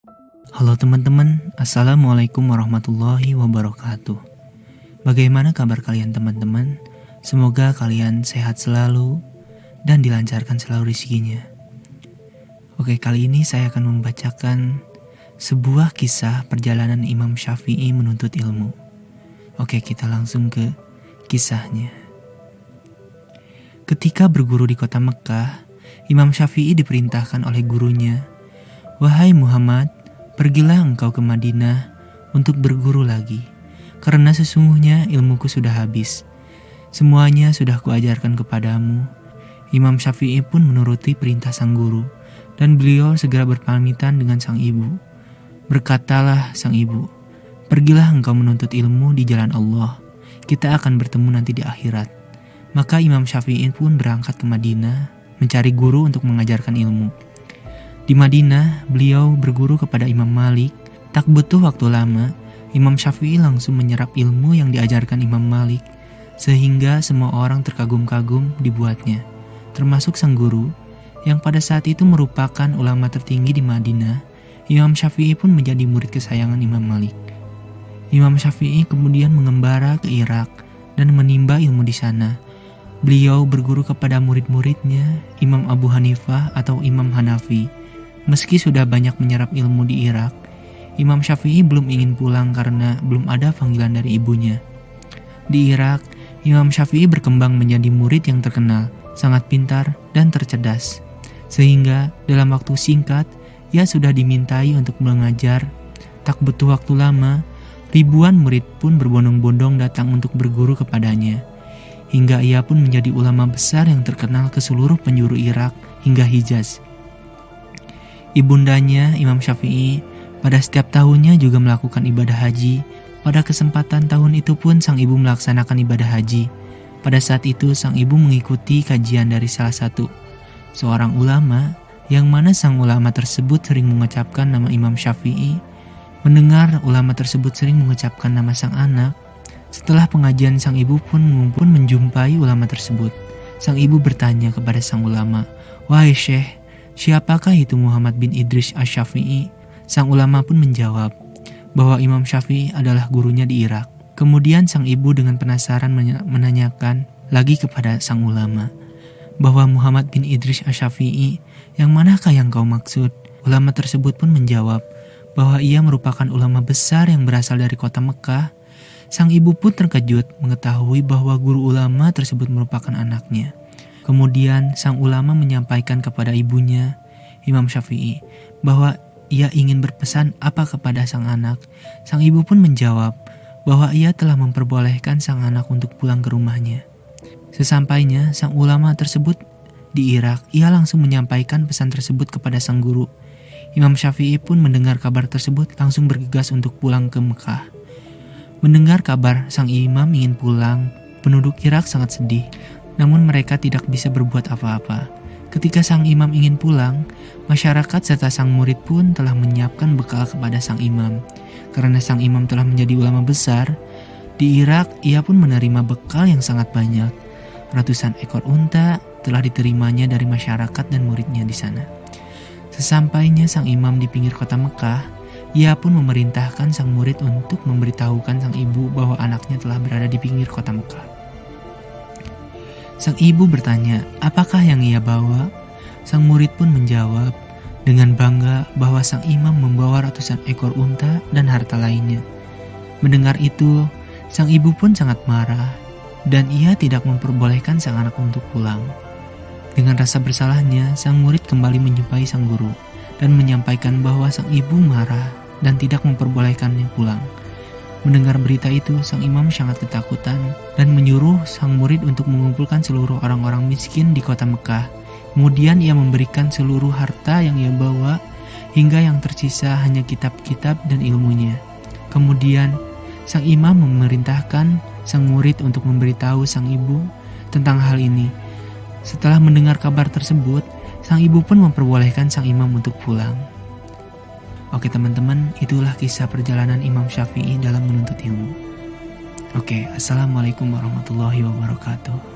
Halo teman-teman, Assalamualaikum warahmatullahi wabarakatuh. Bagaimana kabar kalian teman-teman? Semoga kalian sehat selalu dan dilancarkan selalu rezekinya. Oke, kali ini saya akan membacakan sebuah kisah perjalanan Imam Syafi'i menuntut ilmu. Oke, kita langsung ke kisahnya. Ketika berguru di kota Mekah, Imam Syafi'i diperintahkan oleh gurunya, "Wahai Muhammad, pergilah engkau ke Madinah untuk berguru lagi, karena sesungguhnya ilmuku sudah habis. Semuanya sudah kuajarkan kepadamu." Imam Syafi'i pun menuruti perintah sang guru, dan beliau segera berpamitan dengan sang ibu. Berkatalah sang ibu, "Pergilah engkau menuntut ilmu di jalan Allah. Kita akan bertemu nanti di akhirat." Maka Imam Syafi'i pun berangkat ke Madinah mencari guru untuk mengajarkan ilmu. Di Madinah, beliau berguru kepada Imam Malik. Tak butuh waktu lama, Imam Syafi'i langsung menyerap ilmu yang diajarkan Imam Malik, sehingga semua orang terkagum-kagum dibuatnya, termasuk sang guru, yang pada saat itu merupakan ulama tertinggi di Madinah. Imam Syafi'i pun menjadi murid kesayangan Imam Malik. Imam Syafi'i kemudian mengembara ke Irak dan menimba ilmu di sana. Beliau berguru kepada murid-muridnya, Imam Abu Hanifah atau Imam Hanafi. Meski sudah banyak menyerap ilmu di Irak, Imam Syafi'i belum ingin pulang karena belum ada panggilan dari ibunya. Di Irak, Imam Syafi'i berkembang menjadi murid yang terkenal, sangat pintar dan tercerdas. Sehingga dalam waktu singkat, ia sudah dimintai untuk mengajar. Tak butuh waktu lama, ribuan murid pun berbondong-bondong datang untuk berguru kepadanya. Hingga ia pun menjadi ulama besar yang terkenal ke seluruh penjuru Irak hingga Hijaz. Ibundanya, Imam Syafi'i, pada setiap tahunnya juga melakukan ibadah haji. Pada kesempatan tahun itu pun sang ibu melaksanakan ibadah haji. Pada saat itu sang ibu mengikuti kajian dari salah satu seorang ulama, yang mana sang ulama tersebut sering mengucapkan nama Imam Syafi'i. Mendengar ulama tersebut sering mengucapkan nama sang anak, setelah pengajian sang ibu pun menjumpai ulama tersebut. Sang ibu bertanya kepada sang ulama, "Wahai Syekh, siapakah itu Muhammad bin Idris Asy-Syafi'i?" Sang ulama pun menjawab bahwa Imam Syafi'i adalah gurunya di Irak. Kemudian sang ibu dengan penasaran menanyakan lagi kepada sang ulama bahwa Muhammad bin Idris Asy-Syafi'i, yang manakah yang kau maksud? Ulama tersebut pun menjawab bahwa ia merupakan ulama besar yang berasal dari kota Mekah. Sang ibu pun terkejut mengetahui bahwa guru ulama tersebut merupakan anaknya. Kemudian sang ulama menyampaikan kepada ibunya, Imam Syafi'i, bahwa ia ingin berpesan apa kepada sang anak. Sang ibu pun menjawab bahwa ia telah memperbolehkan sang anak untuk pulang ke rumahnya. Sesampainya sang ulama tersebut di Irak, ia langsung menyampaikan pesan tersebut kepada sang guru. Imam Syafi'i pun mendengar kabar tersebut langsung bergegas untuk pulang ke Mekah. Mendengar kabar sang imam ingin pulang, penduduk Irak sangat sedih, namun mereka tidak bisa berbuat apa-apa. Ketika sang imam ingin pulang, masyarakat serta sang murid pun telah menyiapkan bekal kepada sang imam. Karena sang imam telah menjadi ulama besar, di Irak ia pun menerima bekal yang sangat banyak. Ratusan ekor unta telah diterimanya dari masyarakat dan muridnya di sana. Sesampainya sang imam di pinggir kota Mekah, ia pun memerintahkan sang murid untuk memberitahukan sang ibu bahwa anaknya telah berada di pinggir kota Mekah. Sang ibu bertanya, apakah yang ia bawa? Sang murid pun menjawab dengan bangga bahwa sang imam membawa ratusan ekor unta dan harta lainnya. Mendengar itu, sang ibu pun sangat marah dan ia tidak memperbolehkan sang anak untuk pulang. Dengan rasa bersalahnya, sang murid kembali menjumpai sang guru dan menyampaikan bahwa sang ibu marah dan tidak memperbolehkannya pulang. Mendengar berita itu, sang imam sangat ketakutan dan menyuruh sang murid untuk mengumpulkan seluruh orang-orang miskin di kota Mekah. Kemudian ia memberikan seluruh harta yang ia bawa, hingga yang tersisa hanya kitab-kitab dan ilmunya. Kemudian sang imam memerintahkan sang murid untuk memberitahu sang ibu tentang hal ini. Setelah mendengar kabar tersebut, sang ibu pun memperbolehkan sang imam untuk pulang. Oke teman-teman, itulah kisah perjalanan Imam Syafi'i dalam menuntut ilmu. Oke, assalamualaikum warahmatullahi wabarakatuh.